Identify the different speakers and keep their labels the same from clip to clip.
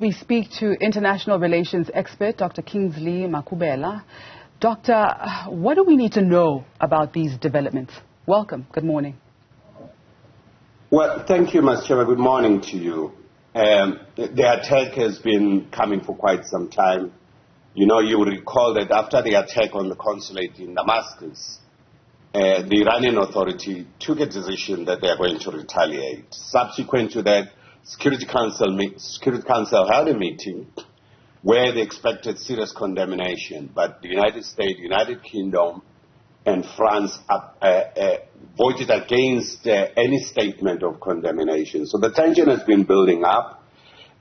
Speaker 1: We speak to international relations expert Dr. Kingsley Makhubela. Doctor, what do we need to know about these developments? Welcome. Good morning.
Speaker 2: Well, thank you, Ms. Chair. Good morning to you. The attack has been coming for quite some time. You know, you will recall that after the attack on the consulate in Damascus, the Iranian Authority took a decision that they are going to retaliate. Subsequent to that, Security Council held a meeting where they expected serious condemnation, but the United States, United Kingdom, and France voted against any statement of condemnation. So the tension has been building up.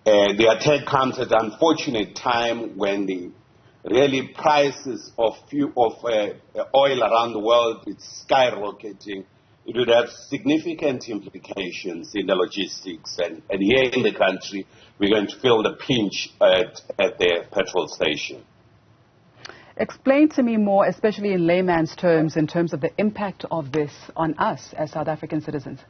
Speaker 2: The attack comes at an unfortunate time when the really prices of oil around the world is skyrocketing. It would have significant implications in the logistics, and here in the country, we're going to feel the pinch at the petrol station.
Speaker 1: Explain to me more, especially in layman's terms, in terms of the impact of this on us as South African citizens.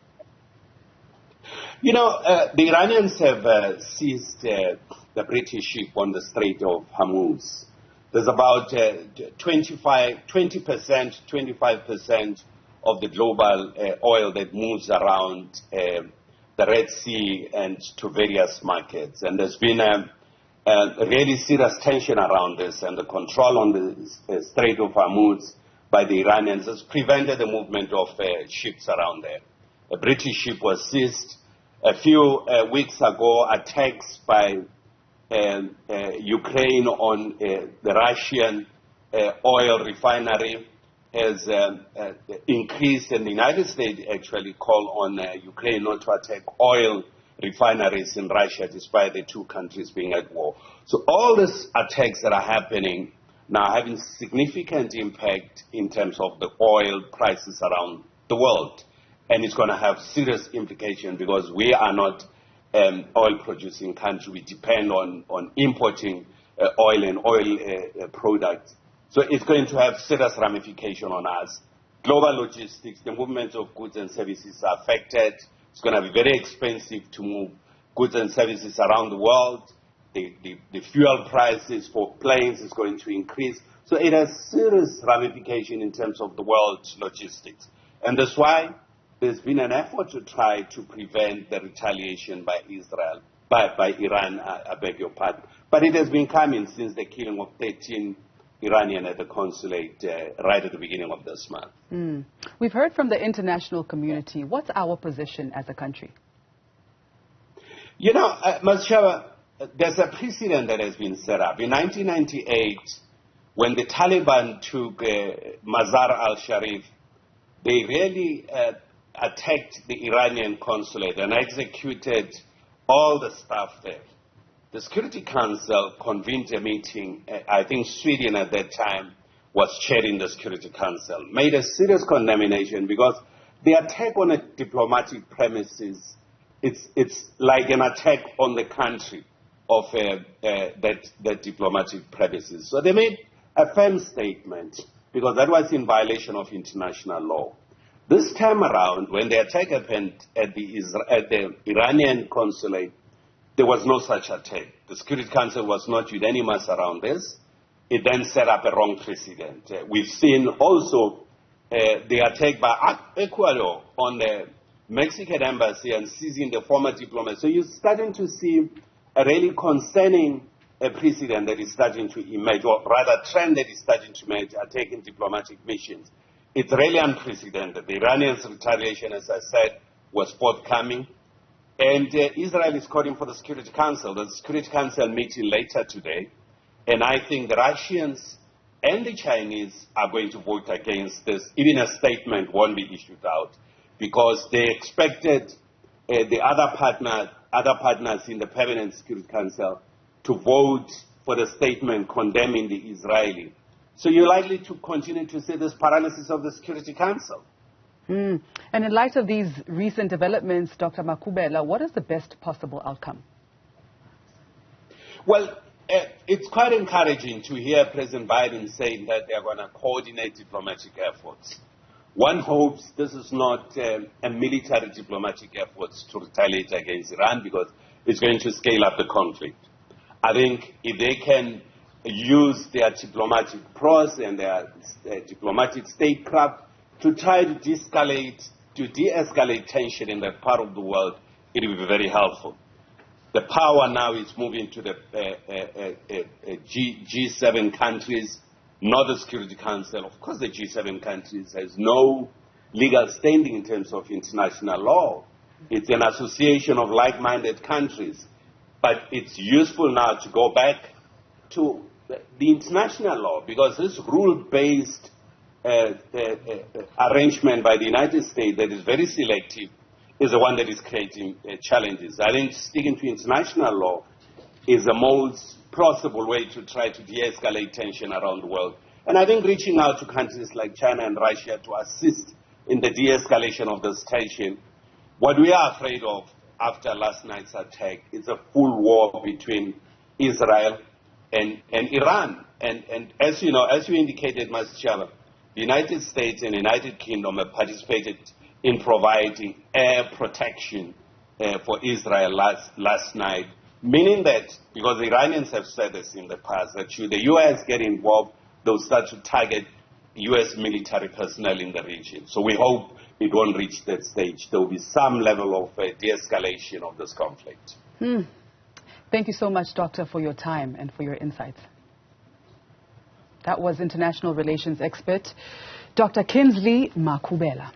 Speaker 2: You know, the Iranians have seized the British ship on the Strait of Hormuz. There's about 25% of the global oil that moves around the Red Sea and to various markets. And there's been a really serious tension around this, and the control on the Strait of Hormuz by the Iranians has prevented the movement of ships around there. A British ship was seized. A few weeks ago, attacks by Ukraine on the Russian oil refinery has increased, and the United States actually called on Ukraine not to attack oil refineries in Russia, despite the two countries being at war. So all these attacks that are happening now having significant impact in terms of the oil prices around the world. And it's going to have serious implications because we are not oil-producing country. We depend on importing oil and oil products. So it's going to have serious ramification on us. Global logistics, the movement of goods and services are affected. It's going to be very expensive to move goods and services around the world. The fuel prices for planes is going to increase. So it has serious ramification in terms of the world's logistics. And that's why there's been an effort to try to prevent the retaliation by Israel, by Iran, I beg your pardon. But it has been coming since the killing of 13 Iranian at the consulate right at the beginning of this month.
Speaker 1: We've heard from the international community. What's our position as a country?
Speaker 2: You know, Ms. Shawa, there's a precedent that has been set up. In 1998, when the Taliban took Mazar al-Sharif, they really attacked the Iranian consulate and executed all the staff there. The Security Council convened a meeting. I think Sweden at that time was chairing the Security Council, made a serious condemnation because the attack on a diplomatic premises, it's like an attack on the country of that diplomatic premises. So they made a firm statement because that was in violation of international law. This time around, when the attack happened at the Iranian consulate, there was no such attack. The Security Council was not unanimous around this. It then set up a wrong precedent. We've seen also the attack by Ecuador on the Mexican embassy and seizing the former diplomat. So you're starting to see a really concerning precedent that is starting to emerge, or rather trend that is starting to emerge, attacking diplomatic missions. It's really unprecedented. The Iranians' retaliation, as I said, was forthcoming. And Israel is calling for the Security Council. The Security Council meeting later today. And I think the Russians and the Chinese are going to vote against this. Even a statement won't be issued out because they expected the other partners in the Permanent Security Council to vote for the statement condemning the Israeli. So you're likely to continue to see this paralysis of the Security Council.
Speaker 1: And in light of these recent developments, Dr. Makhubela, what is the best possible outcome?
Speaker 2: Well, it's quite encouraging to hear President Biden saying that they are going to coordinate diplomatic efforts. One hopes this is not a military diplomatic effort to retaliate against Iran because it's going to scale up the conflict. I think if they can use their diplomatic prowess and their diplomatic statecraft to try to de-escalate tension in that part of the world, it will be very helpful. The power now is moving to the G7 countries, not the Security Council. Of course, the G7 countries has no legal standing in terms of international law. It's an association of like-minded countries. But it's useful now to go back to the international law, because this rule-based arrangement by the United States that is very selective is the one that is creating challenges. I think sticking to international law is the most plausible way to try to de-escalate tension around the world. And I think reaching out to countries like China and Russia to assist in the de-escalation of this tension. What we are afraid of after last night's attack is a full war between Israel and Iran. And as you know, as you indicated, Mr. Chairman, the United States and the United Kingdom have participated in providing air protection for Israel last night, meaning that, because the Iranians have said this in the past, that should the U.S. get involved, they'll start to target U.S. military personnel in the region. So we hope it won't reach that stage. There will be some level of de-escalation of this conflict.
Speaker 1: Thank you so much, Doctor, for your time and for your insights. That was international relations expert Dr. Kingsley Makhubela.